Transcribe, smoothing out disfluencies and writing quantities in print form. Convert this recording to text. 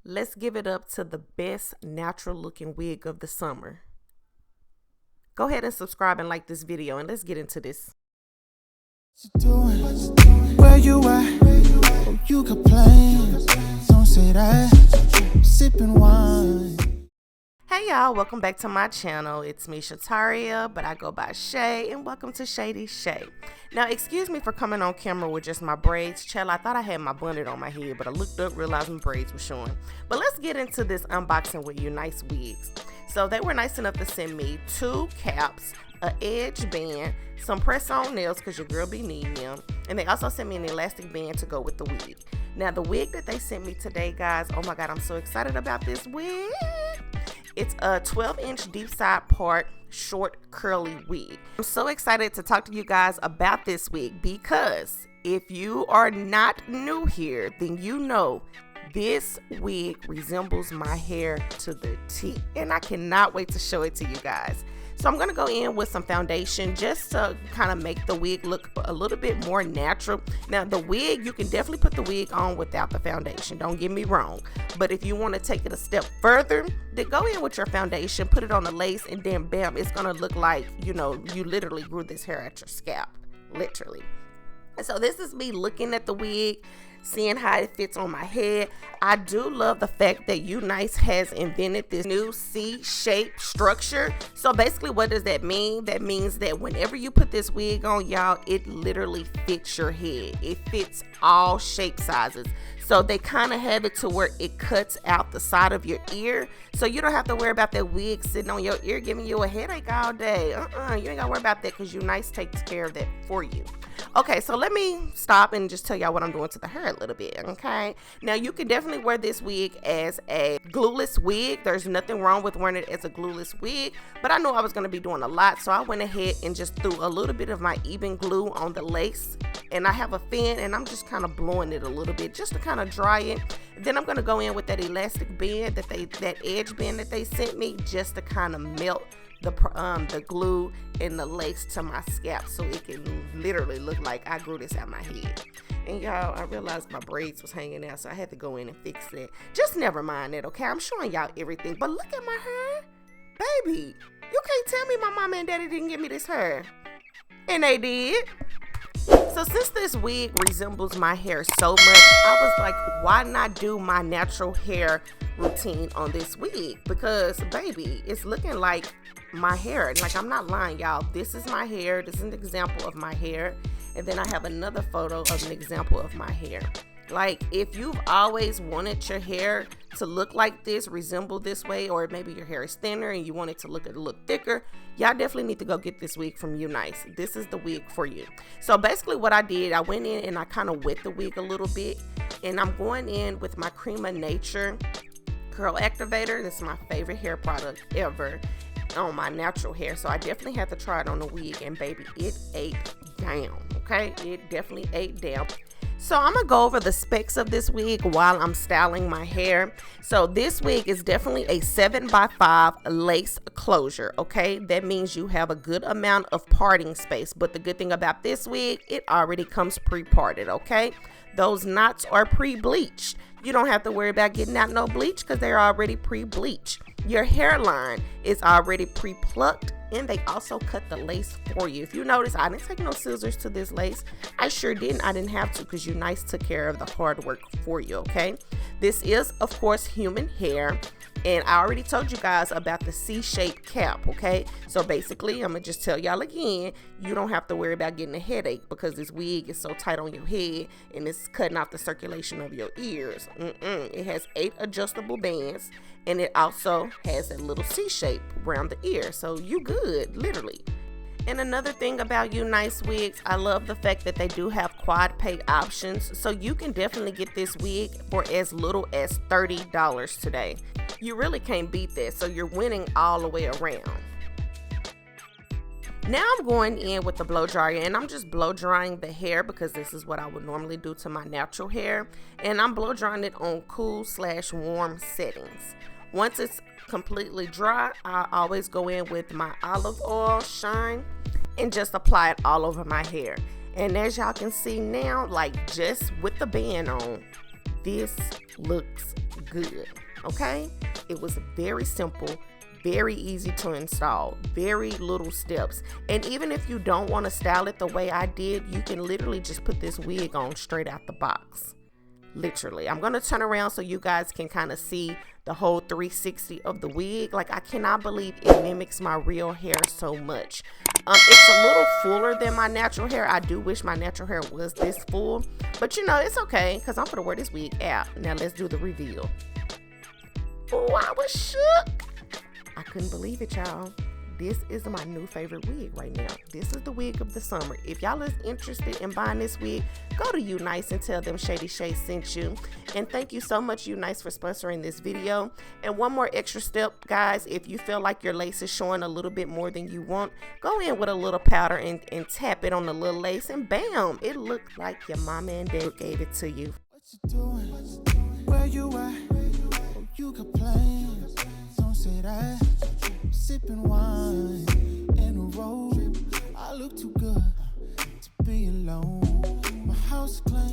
Let's give it up to the best natural looking wig of the summer. Go ahead and subscribe and like this video, and let's get into this. What you doing? Where you at? Oh, you complain. Don't say that. Sipping wine. Hey y'all, welcome back to my channel. It's me, Shatarria, but I go by Shay, and welcome to Shady Shay. Now, excuse me for coming on camera with just my braids. Child, I thought I had my bonnet on my head, but I looked up, realized my braids were showing. But let's get into this unboxing with Unice wigs. So they were nice enough to send me 2 caps, an edge band, some press-on nails because your girl be needing them, and they also sent me an elastic band to go with the wig. Now, the wig that they sent me today, guys, oh my God, I'm so excited about this wig. It's a 12-inch deep side part short curly wig. I'm so excited to talk to you guys about this wig because if you are not new here, then you know this wig resembles my hair to the T, and I cannot wait to show it to you guys. So I'm going to go in with some foundation just to kind of make the wig look a little bit more natural. Now, the wig, you can definitely put the wig on without the foundation. Don't get me wrong. But if you want to take it a step further, then go in with your foundation, put it on the lace, and then bam, it's going to look like, you know, you literally grew this hair at your scalp. Literally. And so this is me looking at the wig, seeing how it fits on my head. I do love the fact that UNice has invented this new C-shape structure. So basically, what does that mean? That means that whenever you put this wig on, y'all, it literally fits your head. It fits all shape sizes. So they kind of have it to where it cuts out the side of your ear. So you don't have to worry about that wig sitting on your ear giving you a headache all day. You ain't got to worry about that because UNice takes care of that for you. Okay, so let me stop and just tell y'all what I'm doing to the hair a little bit, okay? Now, you can definitely wear this wig as a glueless wig. There's nothing wrong with wearing it as a glueless wig, but I knew I was going to be doing a lot, so I went ahead and just threw a little bit of my even glue on the lace, and I have a fan, and I'm just kind of blowing it a little bit just to kind of dry it. Then I'm going to go in with that elastic band, that edge band that they sent me, just to kind of melt the glue and the lace to my scalp so it can literally look like I grew this out my head. And y'all, I realized my braids was hanging out, so I had to go in and fix that. Just never mind that, okay? I'm showing y'all everything, but look at my hair. Baby, you can't tell me my mama and daddy didn't give me this hair. And they did. So since this wig resembles my hair so much, I was like, why not do my natural hair routine on this wig? Because baby, it's looking like my hair. Like, I'm not lying, y'all. This is my hair. This is an example of my hair. And then I have another photo of an example of my hair. Like, if you've always wanted your hair to look like this, resemble this way, or maybe your hair is thinner and you want it to look a little thicker, y'all definitely need to go get this wig from Unice. This is the wig for you. So basically what I did, I went in and I kind of wet the wig a little bit, and I'm going in with my Creme Nature Curl Activator. This is my favorite hair product ever on my natural hair, so I definitely had to try it on the wig, and baby, it ate down. Okay, it definitely ate down. So I'm gonna go over the specs of this wig while I'm styling my hair. So this wig is definitely a 7x5 lace closure, okay? That means you have a good amount of parting space, but the good thing about this wig, it already comes pre-parted, okay? Those knots are pre-bleached. You don't have to worry about getting out no bleach because they're already pre-bleached. Your hairline is already pre-plucked, and they also cut the lace for you. If you notice, I didn't take no scissors to this lace. I sure didn't. I didn't have to because UNice took care of the hard work for you, okay? This is, of course, human hair. And I already told you guys about the C-shaped cap, okay? So basically, I'm going to just tell y'all again, you don't have to worry about getting a headache because this wig is so tight on your head and it's cutting off the circulation of your ears. It has 8 adjustable bands, and it also has a little C-shape around the ear. So you good, literally. And another thing about UNice wigs, I love the fact that they do have quad pay options. So you can definitely get this wig for as little as $30 today. You really can't beat that. So you're winning all the way around. Now I'm going in with the blow dryer, and I'm just blow drying the hair because this is what I would normally do to my natural hair. And I'm blow drying it on cool/warm settings. Once it's completely dry, I always go in with my olive oil shine and just apply it all over my hair. And as y'all can see now, like just with the band on, this looks good, okay? It was very simple, very easy to install, very little steps. And even if you don't want to style it the way I did, you can literally just put this wig on straight out the box. Literally. I'm going to turn around so you guys can kind of see the whole 360 of the wig. Like, I cannot believe it mimics my real hair so much. It's a little fuller than my natural hair. I do wish my natural hair was this full, but you know, it's okay because I'm going to wear this wig out. Now let's do the reveal. Oh, I was shook. I couldn't believe it, y'all. This is my new favorite wig right now. This is the wig of the summer. If y'all is interested in buying this wig, go to UNice and tell them Shady Shay sent you. And thank you so much, UNice, for sponsoring this video. And one more extra step, guys. If you feel like your lace is showing a little bit more than you want, go in with a little powder and tap it on the little lace, and bam, it looked like your mama and dad gave it to you. What you doing? Where you at? Oh, you complain. Don't say that. Sipping wine in a robe. I look too good to be alone. My house clean.